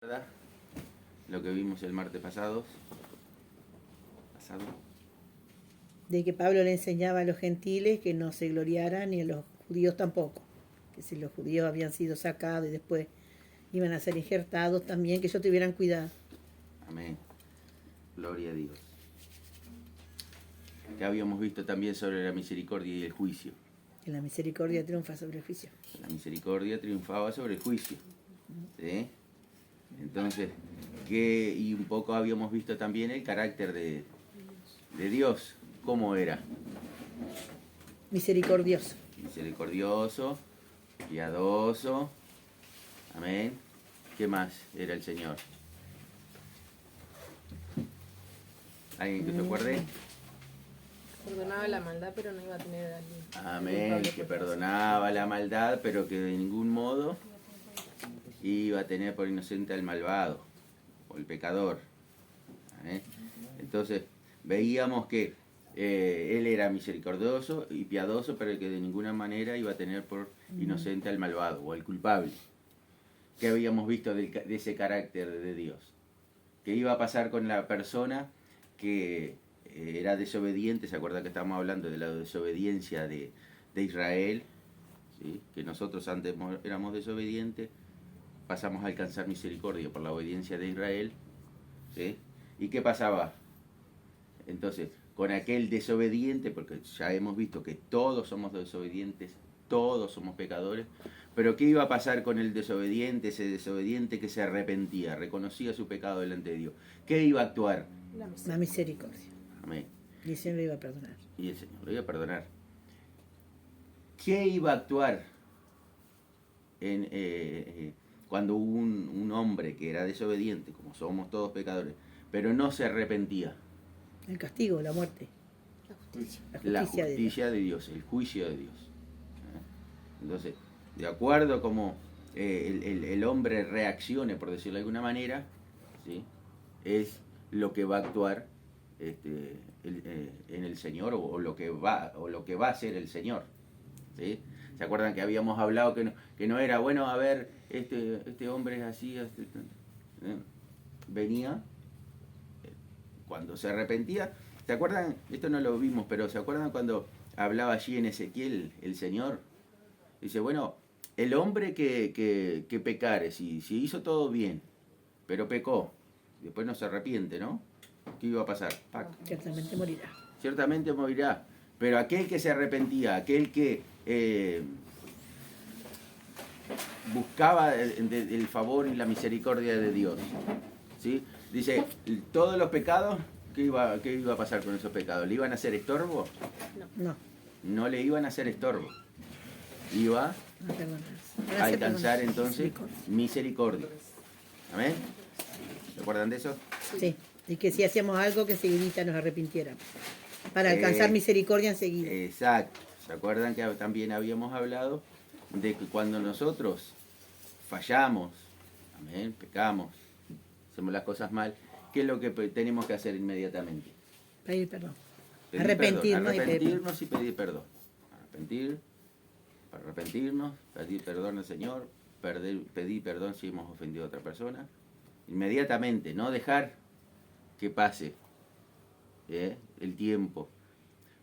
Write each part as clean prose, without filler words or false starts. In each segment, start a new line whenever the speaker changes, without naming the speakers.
¿Verdad? Lo que vimos el martes pasado.
De que Pablo le enseñaba a los gentiles que no se gloriaran y a los judíos tampoco. Que si los judíos habían sido sacados y después iban a ser injertados también, que ellos tuvieran cuidado.
Amén. Gloria a Dios. Que habíamos visto también sobre la misericordia y el juicio.
Que la misericordia triunfa sobre el juicio.
La misericordia triunfaba sobre el juicio. ¿Sí? Entonces, y un poco habíamos visto también el carácter de Dios. ¿Cómo era?
Misericordioso.
Misericordioso, piadoso. Amén. ¿Qué más era el Señor? ¿Alguien que se acuerde?
Perdonaba la maldad, pero no iba a tener a alguien.
Amén, que perdonaba la maldad, pero que de ningún modo iba a tener por inocente al malvado o el pecador. Amén. Entonces, veíamos que él era misericordioso y piadoso, pero que de ninguna manera iba a tener por inocente al malvado o al culpable. ¿Qué habíamos visto de ese carácter de Dios? ¿Qué iba a pasar con la persona que era desobediente? ¿Se acuerda que estábamos hablando de la desobediencia de Israel? ¿Sí? Que nosotros antes éramos desobedientes, pasamos a alcanzar misericordia por la obediencia de Israel. ¿Sí? ¿Y qué pasaba? Entonces, con aquel desobediente, porque ya hemos visto que todos somos desobedientes, todos somos pecadores, pero ¿qué iba a pasar con el desobediente, ese desobediente que se arrepentía, reconocía su pecado delante de Dios? ¿Qué iba a actuar?
La misericordia.
Amén.
Y el Señor lo iba a perdonar.
Y el Señor lo iba a perdonar. ¿Qué iba a actuar cuando un hombre que era desobediente, como somos todos pecadores, pero no se arrepentía?
El castigo, la muerte.
La justicia de Dios, el juicio de Dios. Entonces, de acuerdo a cómo el hombre reaccione, por decirlo de alguna manera, ¿sí? Es lo que va a actuar en el Señor o lo que va a hacer el Señor. ¿Sí? ¿Se acuerdan que habíamos hablado que no era bueno? A ver, este hombre es así, venía cuando se arrepentía. ¿Se acuerdan? Esto no lo vimos, pero ¿se acuerdan cuando hablaba allí en Ezequiel el Señor? Dice, bueno, el hombre que pecare, si hizo todo bien, pero pecó, después no se arrepiente, ¿no? ¿Qué iba a pasar?
Ciertamente morirá.
Ciertamente morirá. Pero aquel que se arrepentía, aquel que buscaba el favor y la misericordia de Dios, ¿sí? Dice, todos los pecados, ¿qué iba a pasar con esos pecados? ¿Le iban a hacer estorbo?
No.
No le iban a hacer estorbo. Iba a alcanzar entonces misericordia. ¿Amén? ¿Se acuerdan de eso?
Sí. Y que si hacíamos algo, que seguidita nos arrepintiéramos. Para alcanzar misericordia enseguida.
Exacto. ¿Se acuerdan que también habíamos hablado de que cuando nosotros fallamos, amén, pecamos, hacemos las cosas mal, ¿qué es lo que tenemos que hacer inmediatamente?
Pedir perdón.
Arrepentirnos y pedir perdón. Arrepentirnos, pedir perdón al Señor, pedir perdón si hemos ofendido a otra persona. Inmediatamente, no dejar que pase el tiempo.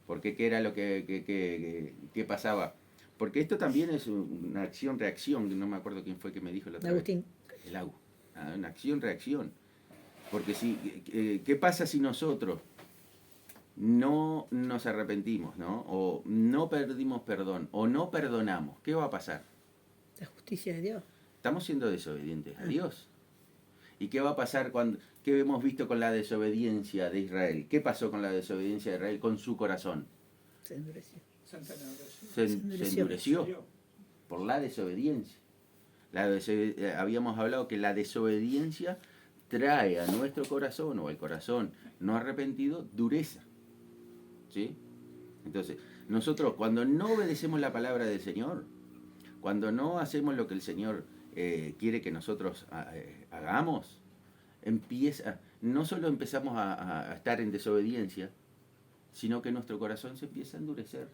Porque ¿qué era lo que pasaba? Porque esto también es una acción-reacción, no me acuerdo quién fue que me dijo la otra
Agustín.
vez. El Agu. Una acción-reacción. Porque ¿qué pasa si nosotros no nos arrepentimos, ¿no? O no pedimos perdón, o no perdonamos? ¿Qué va a pasar?
La justicia de Dios.
Estamos siendo desobedientes a Dios. ¿Y qué va a pasar qué hemos visto con la desobediencia de Israel? ¿Qué pasó con la desobediencia de Israel con su corazón?
Se endureció.
Se endureció por la desobediencia. Habíamos hablado que la desobediencia trae a nuestro corazón o al corazón no arrepentido dureza. ¿Sí? Entonces, nosotros cuando no obedecemos la palabra del Señor, cuando no hacemos lo que el Señor quiere que nosotros hagamos, no solo empezamos a estar en desobediencia, sino que nuestro corazón se empieza a endurecer.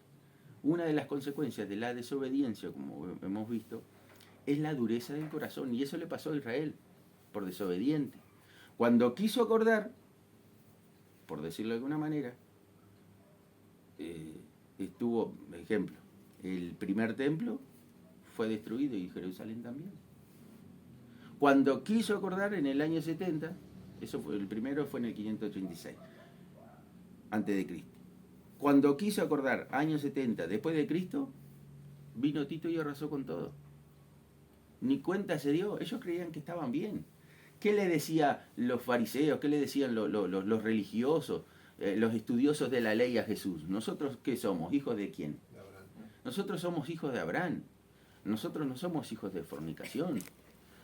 Una de las consecuencias de la desobediencia, como hemos visto, es la dureza del corazón, y eso le pasó a Israel. por desobediente. Cuando quiso acordar, por decirlo de alguna manera, estuvo, ejemplo, el primer templo fue destruido y Jerusalén también. Cuando quiso acordar en el año 70, eso fue, el primero fue en el 586, antes de Cristo. Cuando quiso acordar, año 70, después de Cristo, vino Tito y arrasó con todo. Ni cuenta se dio, ellos creían que estaban bien. ¿Qué le decían los fariseos? ¿Qué le decían los religiosos, los estudiosos de la ley a Jesús? ¿Nosotros qué somos? ¿Hijos de quién?
De Abraham.
Nosotros somos hijos de Abraham. Nosotros no somos hijos de fornicación.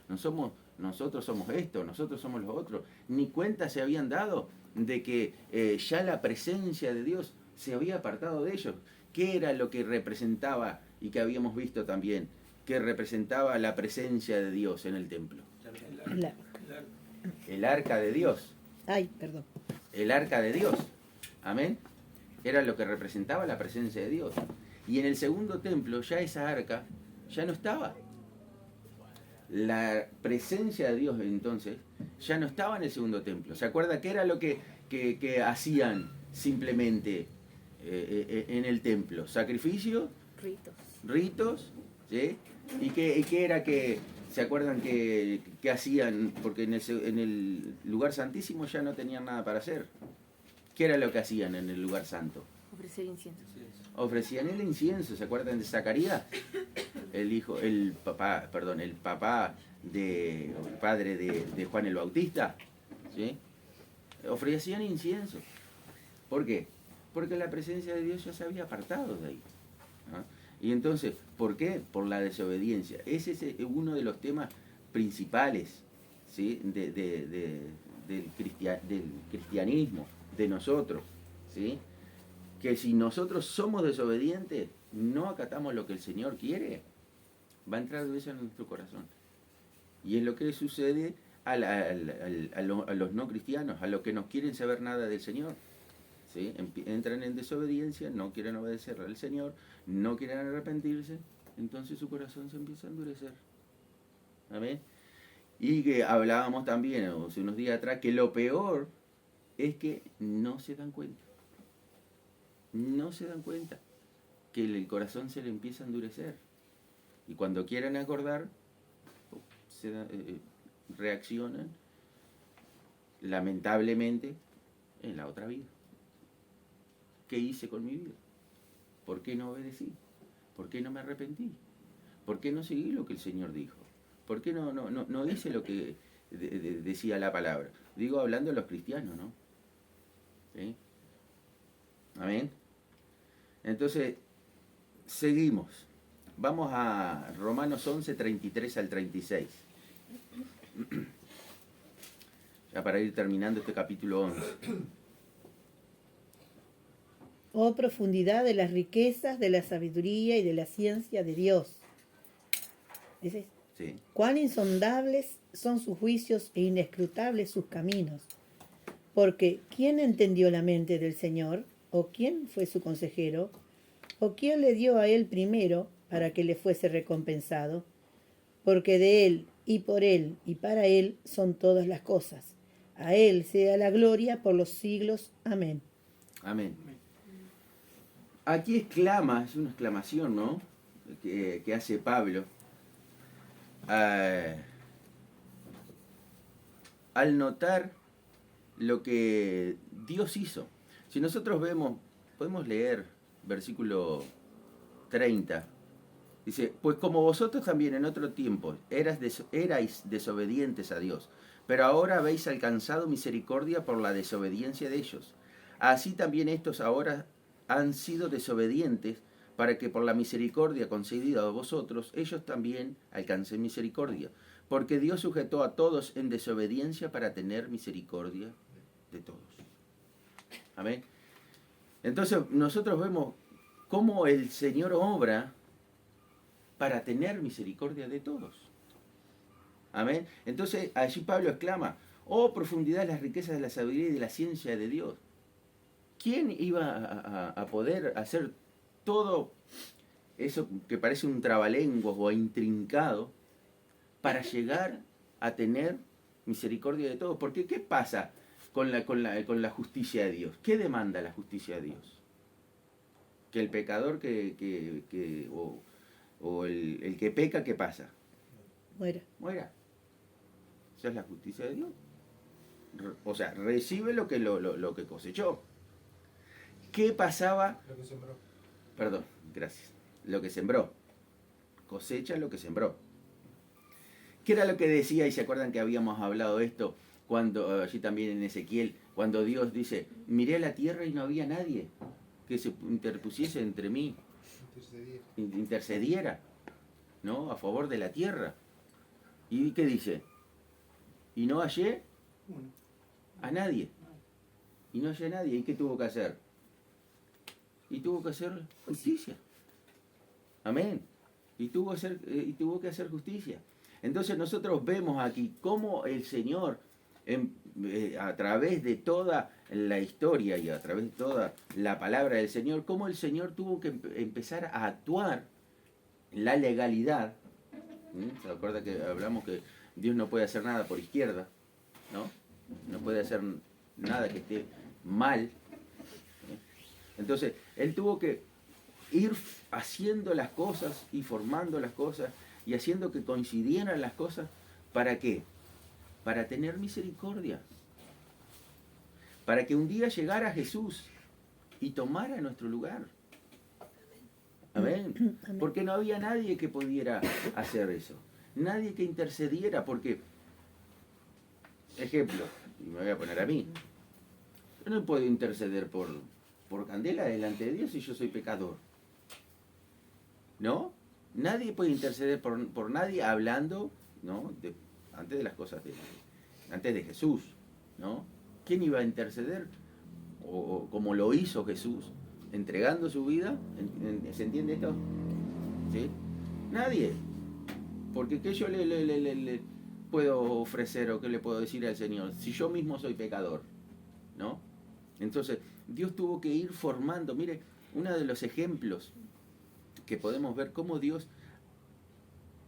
Nosotros somos esto, nosotros somos los otros. Ni cuenta se habían dado de que ya la presencia de Dios se había apartado de ellos. ¿Qué era lo que representaba y que habíamos visto también? Que representaba la presencia de Dios en el templo.
La-
El arca de Dios.
Ay, perdón.
El arca de Dios. Amén. Era lo que representaba la presencia de Dios. Y en el segundo templo ya esa arca ya no estaba. La presencia de Dios entonces ya no estaba en el segundo templo. ¿Se acuerda qué era lo que hacían simplemente en el templo? Sacrificio,
Ritos.
ritos, ¿sí? ¿Y qué era que, se acuerdan que hacían? Porque en el lugar santísimo ya no tenían nada para hacer. ¿Qué era lo que hacían en el lugar santo?
Ofrecer incienso.
Ofrecían el incienso. ¿Se acuerdan de Zacarías? El padre de Juan el Bautista, ¿sí? Ofrecían incienso. ¿Por qué? Porque la presencia de Dios ya se había apartado de ahí, ¿no? Y entonces, ¿por qué? Por la desobediencia. Ese es uno de los temas principales, ¿sí? del cristianismo, de nosotros, ¿sí? Que si nosotros somos desobedientes, no acatamos lo que el Señor quiere, va a entrar dureza en nuestro corazón. Y es lo que sucede a los no cristianos, a los que no quieren saber nada del Señor, ¿sí? Entran en desobediencia, no quieren obedecer al Señor, no quieren arrepentirse, entonces su corazón se empieza a endurecer. ¿Amén? Y que hablábamos también hace unos días atrás que lo peor es que no se dan cuenta. No se dan cuenta que el corazón se le empieza a endurecer. Y cuando quieren acordar, reaccionan lamentablemente en la otra vida. ¿Qué hice con mi vida? ¿Por qué no obedecí? ¿Por qué no me arrepentí? ¿Por qué no seguí lo que el Señor dijo? ¿Por qué no hice lo que decía la palabra? Digo, hablando de los cristianos, ¿no? ¿Sí? Amén. Entonces, seguimos. Vamos a Romanos 11, 33 al 36. Ya para ir terminando este capítulo 11.
Oh profundidad de las riquezas, de la sabiduría y de la ciencia de Dios. ¿Dices?
Sí.
Cuán insondables son sus juicios e inescrutables sus caminos. Porque ¿quién entendió la mente del Señor? ¿O quién fue su consejero? ¿O quién le dio a él primero para que le fuese recompensado? Porque de él y por él y para él son todas las cosas. A él sea la gloria por los siglos. Amén.
Amén. Aquí exclama, es una exclamación, ¿no? Que hace Pablo. Al notar lo que Dios hizo. Si nosotros vemos, podemos leer versículo 30. Dice, pues como vosotros también en otro tiempo erais desobedientes a Dios, pero ahora habéis alcanzado misericordia por la desobediencia de ellos. Así también estos ahora han sido desobedientes para que por la misericordia concedida a vosotros, ellos también alcancen misericordia. Porque Dios sujetó a todos en desobediencia para tener misericordia de todos. Amén. Entonces nosotros vemos cómo el Señor obra para tener misericordia de todos. Amén. Entonces allí Pablo exclama, oh profundidad de las riquezas de la sabiduría y de la ciencia de Dios. ¿Quién iba a poder hacer todo eso que parece un trabalenguas o intrincado para llegar a tener misericordia de todos. Porque ¿qué pasa con la justicia de Dios? ¿Qué demanda la justicia de Dios? Que el pecador o el que peca, ¿qué pasa? Muera. Esa es la justicia de Dios. O sea, recibe lo que cosechó. ¿Qué pasaba?
Lo que sembró.
Perdón, gracias. Lo que sembró. Cosecha lo que sembró. ¿Qué era lo que decía? Y se acuerdan que habíamos hablado esto cuando allí también en Ezequiel, cuando Dios dice, miré la tierra y no había nadie que se interpusiese entre mí, intercediera, ¿no? A favor de la tierra. ¿Y qué dice? Y no hallé a nadie. Y no hallé a nadie. ¿Y qué tuvo que hacer? Y tuvo que hacer justicia. Amén. Y tuvo que hacer justicia. Entonces nosotros vemos aquí cómo el Señor, a través de toda la historia y a través de toda la palabra del Señor, cómo el Señor tuvo que empezar a actuar la legalidad. ¿Se acuerda que hablamos que Dios no puede hacer nada por izquierda? ¿No? No puede hacer nada que esté mal. Entonces, Él tuvo que ir haciendo las cosas y formando las cosas y haciendo que coincidieran las cosas. ¿Para qué? Para tener misericordia. Para que un día llegara Jesús y tomara nuestro lugar. Amén. Porque no había nadie que pudiera hacer eso. Nadie que intercediera, porque, ejemplo, y me voy a poner a mí, yo no puedo interceder por Candela delante de Dios si yo soy pecador. ¿No? Nadie puede interceder por nadie hablando, ¿no? Antes de las cosas antes de Jesús, ¿no? ¿Quién iba a interceder? O como lo hizo Jesús, entregando su vida. ¿Se entiende esto? ¿Sí? Nadie. Porque ¿qué yo le puedo ofrecer o qué le puedo decir al Señor si yo mismo soy pecador? ¿No? Entonces, Dios tuvo que ir formando. Mire, uno de los ejemplos que podemos ver cómo Dios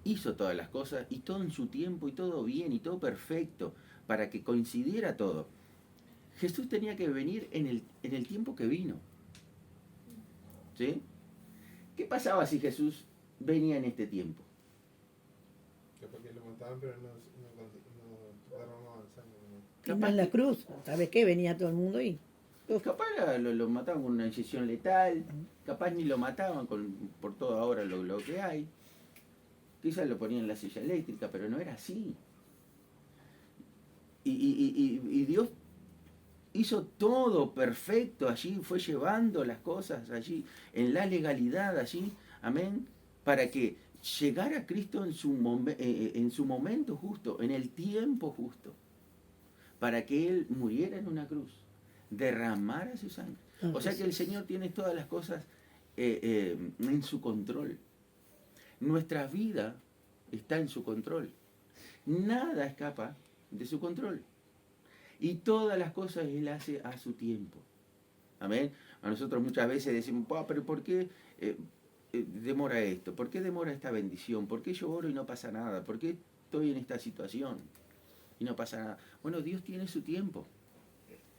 hizo todas las cosas y todo en su tiempo y todo bien y todo perfecto para que coincidiera todo. Jesús tenía que venir en el tiempo que vino. ¿Sí? ¿Qué pasaba si Jesús venía en este tiempo?
Que porque lo mataban, pero no tardaron avanzando.
Capaz en la cruz, ¿sabes qué? Venía todo el mundo y...
Capaz lo mataban con una inyección letal, capaz ni lo mataban por todo ahora lo que hay. Quizás lo ponían en la silla eléctrica, pero no era así. Y Dios hizo todo perfecto allí, fue llevando las cosas allí, en la legalidad allí, amén, para que llegara Cristo en su momento justo, en el tiempo justo, para que Él muriera en una cruz, derramara su sangre. O sea que el Señor tiene todas las cosas en su control. Nuestra vida está en su control. Nada escapa de su control. Y todas las cosas Él hace a su tiempo. Amén. A nosotros muchas veces decimos, pero ¿por qué demora esto? ¿Por qué demora esta bendición? ¿Por qué yo oro y no pasa nada? ¿Por qué estoy en esta situación y no pasa nada? Bueno, Dios tiene su tiempo.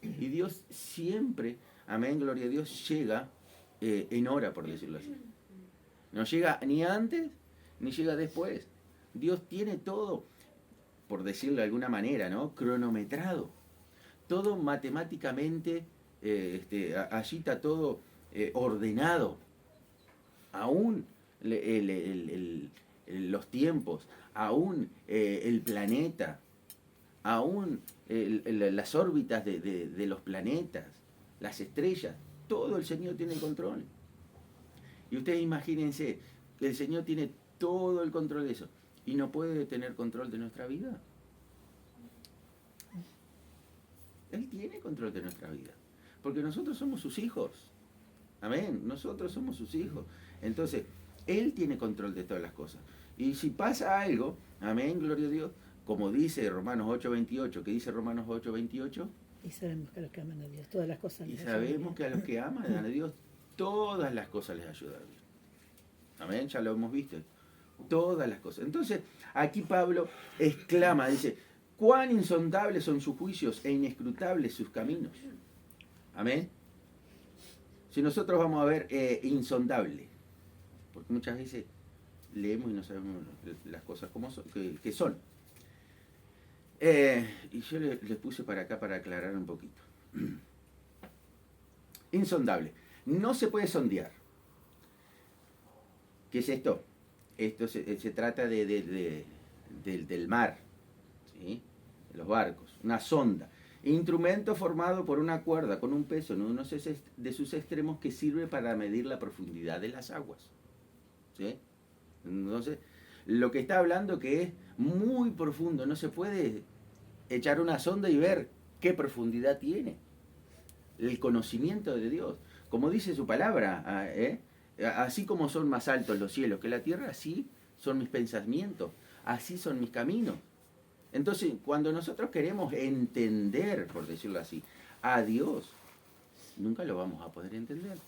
Y Dios siempre, amén, gloria a Dios, llega en hora, por decirlo así. No llega ni antes, ni llega después. Dios tiene todo, por decirlo de alguna manera, ¿no? Cronometrado. Todo matemáticamente, allí está todo ordenado. Aún los tiempos, aún el planeta, aún las órbitas de los planetas, las estrellas, todo el Señor tiene control. Y ustedes imagínense que el Señor tiene todo el control de eso y no puede tener control de nuestra vida. Él tiene control de nuestra vida, porque nosotros somos sus hijos. Amén, nosotros somos sus hijos. Entonces, Él tiene control de todas las cosas. Y si pasa algo, amén, gloria a Dios, como dice Romanos 8:28, ¿qué dice Romanos 8:28?
Y sabemos que a los que aman a Dios, todas las cosas
Y
les ayudan
sabemos
bien.
que a los que aman a Dios, todas las cosas les ayudan bien. Amén, ya lo hemos visto. Todas las cosas. Entonces, aquí Pablo exclama, dice, Cuán insondables son sus juicios e inescrutables sus caminos. Amén. Si nosotros vamos a ver insondable, porque muchas veces leemos y no sabemos las cosas como son, que son. Y yo les puse para acá para aclarar un poquito. Insondable. No se puede sondear. ¿Qué es esto? Esto se trata del mar, ¿sí? De los barcos, una sonda. Instrumento formado por una cuerda con un peso en uno de sus extremos que sirve para medir la profundidad de las aguas. ¿Sí? Entonces, lo que está hablando que es muy profundo, no se puede echar una sonda y ver qué profundidad tiene. El conocimiento de Dios. Como dice su palabra, así como son más altos los cielos que la tierra, así son mis pensamientos, así son mis caminos. Entonces, cuando nosotros queremos entender, por decirlo así, a Dios, nunca lo vamos a poder entender.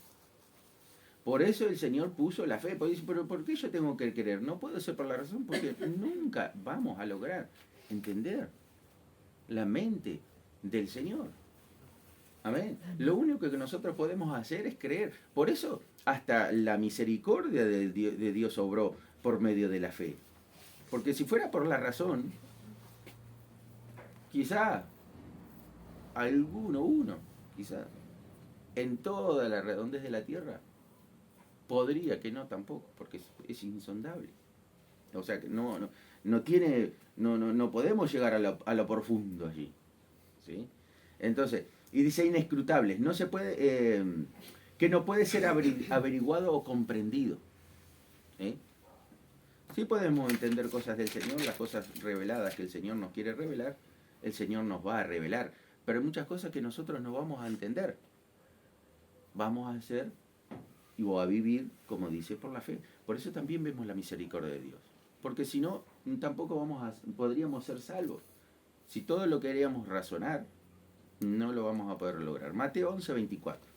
Por eso el Señor puso la fe. Porque dice, pero ¿por qué yo tengo que creer? No puedo ser por la razón, porque nunca vamos a lograr entender la mente del Señor. Amén. Lo único que nosotros podemos hacer es creer. Por eso hasta la misericordia de Dios obró por medio de la fe. Porque si fuera por la razón, quizá quizá en toda la redondez de la tierra, podría que no tampoco, porque es insondable. O sea que no podemos llegar a lo profundo allí. ¿Sí? Entonces, y dice inescrutables, no se puede, que no puede ser averiguado o comprendido. ¿Sí? Sí podemos entender cosas del Señor, las cosas reveladas que el Señor nos quiere revelar, el Señor nos va a revelar. Pero hay muchas cosas que nosotros no vamos a entender. Vamos a hacer o a vivir, como dice, por la fe. Por eso también vemos la misericordia de Dios. Porque si no, tampoco podríamos ser salvos. Si todo lo queríamos razonar, no lo vamos a poder lograr. Mateo 11, 24.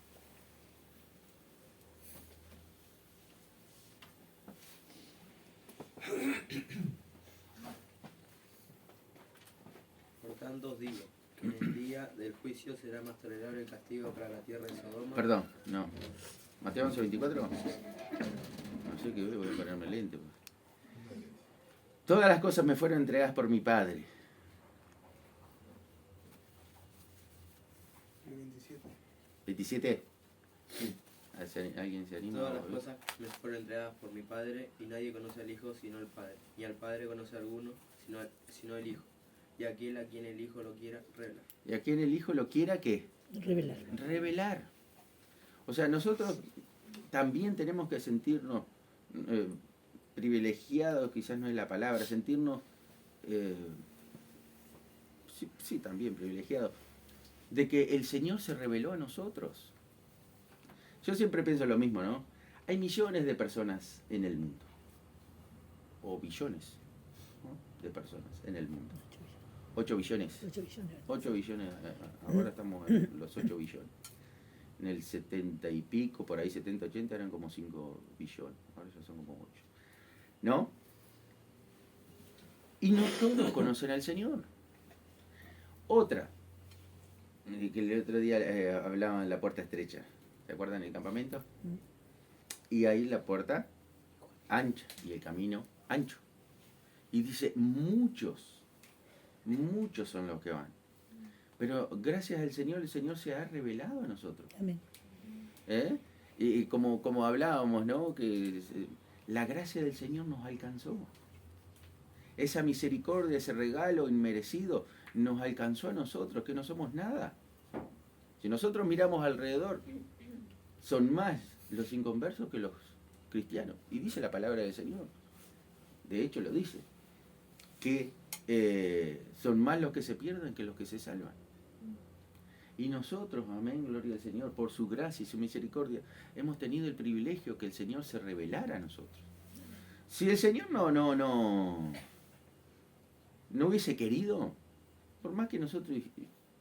Por tanto os digo, que en el día del juicio será más tolerable el castigo para la tierra de Sodoma.
Perdón, no. Mateo 11, 24. No sé qué voy a ponerme lente. Todas las cosas me fueron entregadas por mi Padre. 27. ¿Alguien se anima?
Todas las cosas me fueron entregadas por mi Padre, y nadie conoce al Hijo sino el Padre, ni al Padre conoce a alguno sino el Hijo, y aquel a quien el Hijo lo quiera revelar.
¿Y a quien el Hijo lo quiera qué?
Revelar.
Revelar. O sea, nosotros también tenemos que sentirnos privilegiados, quizás no es la palabra, sentirnos, sí, también privilegiados, de que el Señor se reveló a nosotros. Yo siempre pienso lo mismo, ¿no? Hay millones de personas en el mundo, o billones, ¿no?, de personas en el mundo. 8 billones. 8 billones, ahora estamos en los 8 billones. En el 70 y pico, por ahí 70, 80 eran como 5 billones, ahora ya son como 8. ¿No? Y no todos conocen al Señor. Otra, que el otro día hablaban de la puerta estrecha. ¿Se acuerdan el campamento? Y ahí la puerta ancha y el camino ancho. Y dice, muchos son los que van. Pero gracias al Señor, el Señor se ha revelado a nosotros.
Amén.
Y como hablábamos, ¿no?, que la gracia del Señor nos alcanzó. Esa misericordia, ese regalo inmerecido nos alcanzó a nosotros, que no somos nada. Si nosotros miramos alrededor, son más los inconversos que los cristianos. Y dice la palabra del Señor. De hecho lo dice. Que son más los que se pierden que los que se salvan. Y nosotros, amén, gloria al Señor, por su gracia y su misericordia, hemos tenido el privilegio que el Señor se revelara a nosotros. Si el Señor no hubiese querido, por más que nosotros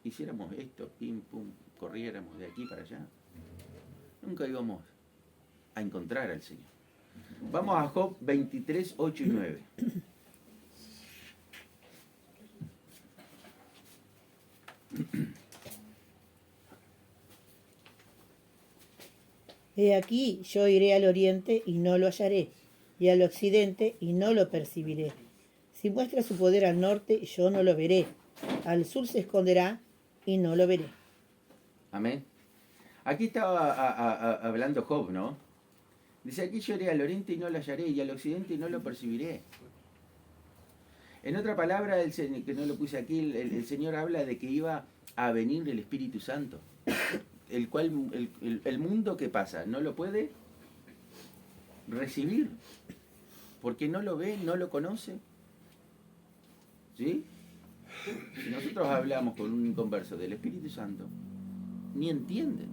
hiciéramos esto, pim, pum, corriéramos de aquí para allá, nunca íbamos a encontrar al Señor. Vamos a Job 23, 8 y 9.
He aquí, yo iré al oriente y no lo hallaré, y al occidente y no lo percibiré. Si muestra su poder al norte, yo no lo veré. Al sur se esconderá y no lo veré.
Amén. Aquí estaba hablando Job, ¿no? Dice, aquí yo iré al oriente y no lo hallaré, y al occidente y no lo percibiré. En otra palabra, que no lo puse aquí, el Señor habla de que iba a venir el Espíritu Santo, el cual el mundo que pasa no lo puede recibir, porque no lo ve, no lo conoce. ¿Sí? Si nosotros hablamos con un inconverso del Espíritu Santo, ni entienden.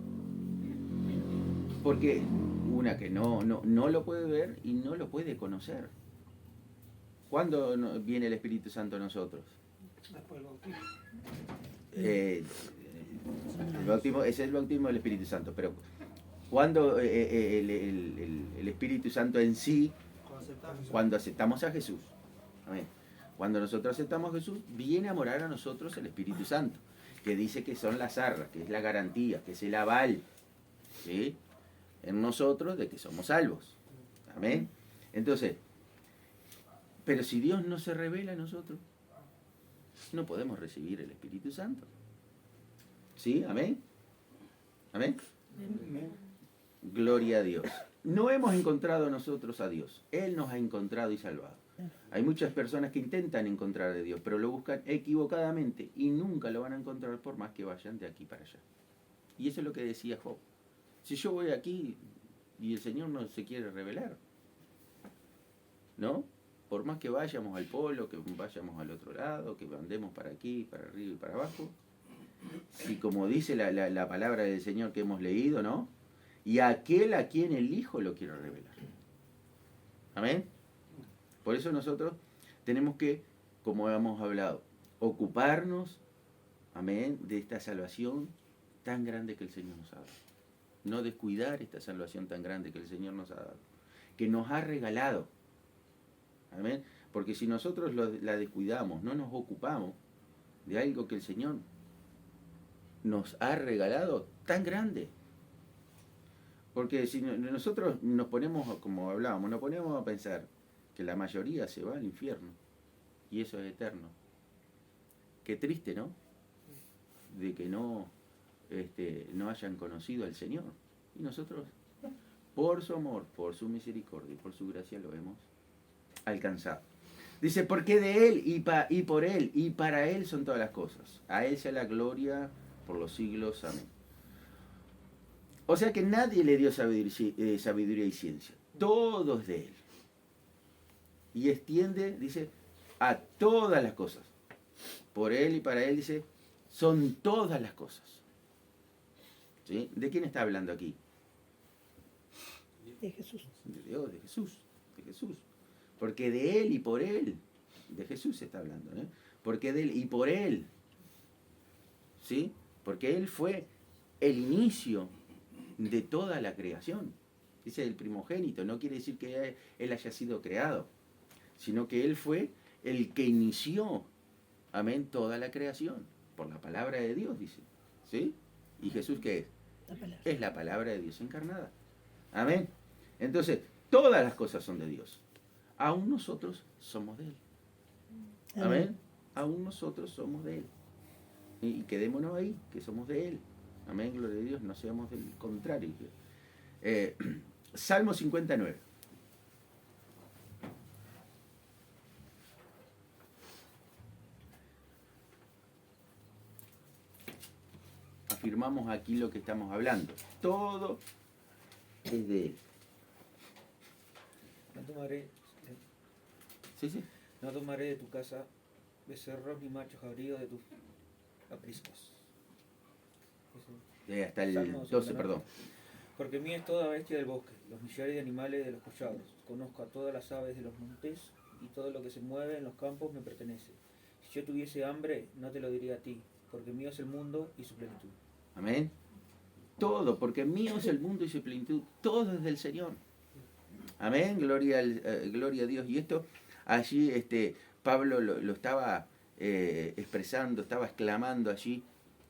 Porque una que no lo puede ver y no lo puede conocer. ¿Cuándo viene el Espíritu Santo a nosotros?
Después del bautismo.
El bautismo es el bautismo del Espíritu Santo, pero cuando el Espíritu Santo en sí, cuando aceptamos a Jesús, amén. Cuando nosotros aceptamos a Jesús, viene a morar a nosotros el Espíritu Santo, que dice que son las arras, que es la garantía, que es el aval, ¿sí?, en nosotros de que somos salvos. Amén. Entonces, pero si Dios no se revela a nosotros, no podemos recibir el Espíritu Santo. ¿Sí? Amén. Amén. Gloria a Dios. No hemos encontrado nosotros a Dios. Él nos ha encontrado y salvado. Hay muchas personas que intentan encontrar a Dios, pero lo buscan equivocadamente y nunca lo van a encontrar por más que vayan de aquí para allá. Y eso es lo que decía Job. Si yo voy aquí y el Señor no se quiere revelar, ¿no? Por más que vayamos al polo, que vayamos al otro lado, que andemos para aquí, para arriba y para abajo, si como dice la palabra del Señor que hemos leído, ¿no? Y aquel a quien el Hijo lo quiere revelar. Amén. Por eso nosotros tenemos que, como hemos hablado, ocuparnos, amén, de esta salvación tan grande que el Señor nos ha dado. No descuidar esta salvación tan grande que el Señor nos ha dado, que nos ha regalado. Amén. Porque si nosotros la descuidamos, no nos ocupamos de algo que el Señor nos ha regalado tan grande. Porque si nosotros nos ponemos, como hablábamos, nos ponemos a pensar que la mayoría se va al infierno y eso es eterno. Qué triste, ¿no? De que no hayan conocido al Señor. Y nosotros, por su amor, por su misericordia y por su gracia lo hemos alcanzado. Dice, porque de Él y por Él y para Él son todas las cosas. A Él sea la gloria por los siglos. Amén. O sea que nadie le dio sabiduría y ciencia. Todo es de Él. Y extiende, dice, a todas las cosas. Por Él y para Él, dice, son todas las cosas. ¿Sí? ¿De quién está hablando aquí?
De Jesús.
De Dios, de Jesús. De Jesús. Porque de Él y por Él, de Jesús se está hablando, ¿eh? Porque de Él y por Él. ¿Sí? Porque Él fue el inicio de toda la creación. Dice el primogénito, no quiere decir que Él haya sido creado, sino que Él fue el que inició, amén, toda la creación, por la palabra de Dios, dice. ¿Sí? ¿Y Jesús qué es?
La palabra.
Es la palabra de Dios encarnada. Amén. Entonces, todas las cosas son de Dios. Aún nosotros somos de Él. Amén. Aún nosotros somos de Él. Y quedémonos ahí, que somos de Él. Amén, gloria a Dios, no seamos del contrario. Salmo 59. Afirmamos aquí lo que estamos hablando. Todo es de Él.
No tomaré,
¿Sí, sí?
no tomaré de tu casa becerros ni machos cabríos de tus apriscos.
Hasta el
Salmo
12,
59.
perdón.
Porque mía es toda bestia del bosque, los millares de animales de los collados. Conozco a todas las aves de los montes y todo lo que se mueve en los campos me pertenece. Si yo tuviese hambre, no te lo diría a ti, porque mío es el mundo y su plenitud.
Amén. Todo, porque mío es el mundo y su plenitud. Todo es del Señor. Amén. Gloria a Dios. Y esto, allí Pablo lo estaba expresando, estaba exclamando allí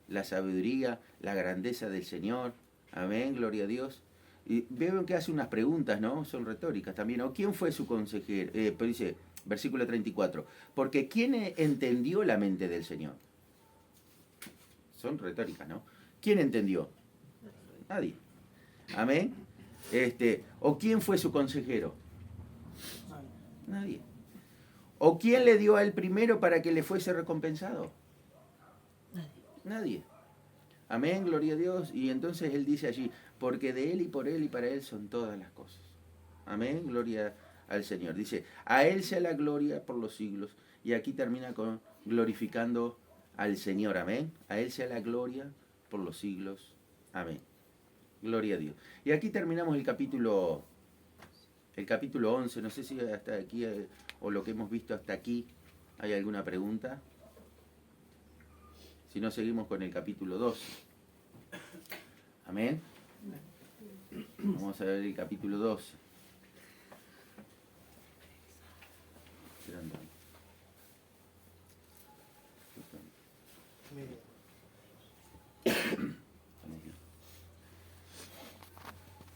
la sabiduría, la grandeza del Señor. Amén, gloria a Dios. Y veo que hace unas preguntas, ¿no? Son retóricas también. ¿O quién fue su consejero? Pero dice, versículo 34, porque ¿quién entendió la mente del Señor? Son retóricas, ¿no? ¿Quién entendió? Nadie. Amén. ¿O quién fue su consejero? Nadie. ¿O quién le dio a él primero para que le fuese recompensado? Nadie. Amén, gloria a Dios. Y entonces él dice allí, porque de él y por él y para él son todas las cosas. Amén, gloria al Señor. Dice, a él sea la gloria por los siglos. Y aquí termina con glorificando al Señor. Amén. A él sea la gloria por los siglos. Amén. Gloria a Dios. Y aquí terminamos el capítulo 11. No sé si hasta aquí, o lo que hemos visto hasta aquí, hay alguna pregunta. Si no, seguimos con el capítulo 12. Amén. Vamos a ver el capítulo 12.